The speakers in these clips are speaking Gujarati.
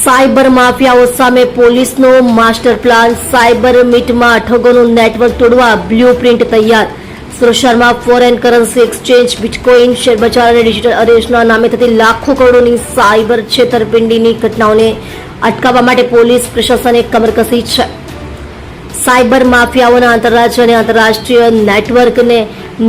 સાયબર માફિયાઓ સામે પોલીસનો માસ્ટર પ્લાન. સાયબર મીટમાં ઠગોનું નેટવર્ક તોડવા બ્લુપ્રિન્ટ તૈયાર. સુરત શહેરમાં ફોરેન કરન્સી એક્સચેન્જ, બિટકોઇન, શેરબજાર અને ડિજિટલ અરેસ્ટના નામે થતી લાખો કરોડોની સાયબર છેતરપિંડીની ઘટનાઓને અટકાવવા માટે પોલીસ પ્રશાસને કમર કસી છે. સાયબર માફિયાઓના આંતરરાજ્ય અને આંતરરાષ્ટ્રીય નેટવર્કને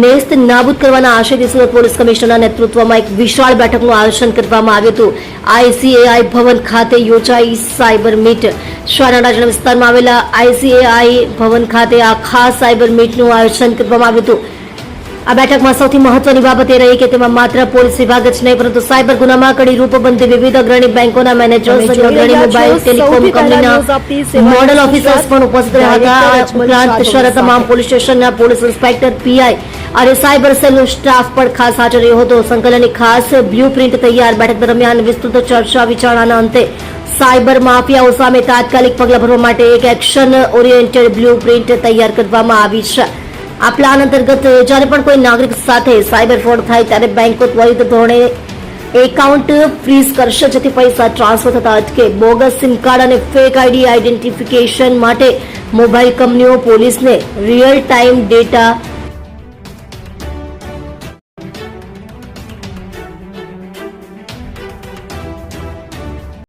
નેસ્ત નાબૂદ કરવાના આશયથી સુરત પોલીસ કમિશનરના નેતૃત્વમાં એક વિશાળ બેઠકનું આયોજન કરવામાં આવ્યું હતું. આઈસીએઆઈ ભવન ખાતે યોજાઈ સાયબર મીટ. શહેરના રાજ્યના વિસ્તારમાં આવેલા આઈસીએઆઈ ભવન ખાતે આ ખાસ સાયબર મીટનું આયોજન કરવામાં આવ્યું હતું. આ બેઠકમાં સૌથી મહત્વની બાબત એ રહી કે તેમાં માત્ર પોલીસ વિભાગ જ નહીં પરંતુ સાયબર ગુનામાં કડી રૂપ બનતી વિવિધ અગ્રણી બેંકોના મેનેજર્સ અને અગ્રણી મોબાઈલ ટેલિકોમ કંપનીના નોડલ ઓફિસર્સ પણ ઉપસ્થિત રહ્યા હતા. ઉપરાંત શહેરના તમામ પોલીસ સ્ટેશનના પોલીસ ઇન્સ્પેક્ટર, પીઆઈ અને સાયબર સેલનો સ્ટાફ પણ ખાસ હાજર રહ્યો હતો. સંકલનની ખાસ બ્લુપ્રિન્ટ તૈયાર. બેઠક દરમિયાન વિસ્તૃત ચર્ચા વિચારણાના અંતે સાયબર માફિયાઓ સામે તાત્કાલિક પગલાં ભરવા માટે એક એક્શન ઓરિએન્ટેડ બ્લુપ્રિન્ટ તૈયાર કરવામાં આવી છે. આ પ્લાન અંતર્ગત જ્યારે પણ કોઈ નાગરિક સાથે સાયબર ફ્રોડ થાય ત્યારે બેંકો ત્વરિત ધોરણે એકાઉન્ટ ફ્રીઝ કરશે, જેથી પૈસા ટ્રાન્સફર થતા અટકે. બોગસ સિમ કાર્ડ અને ફેક આઈડી આઈડેન્ટિફિકેશન માટે મોબાઈલ કંપનીઓ પોલીસને રિયલ ટાઈમ ડેટા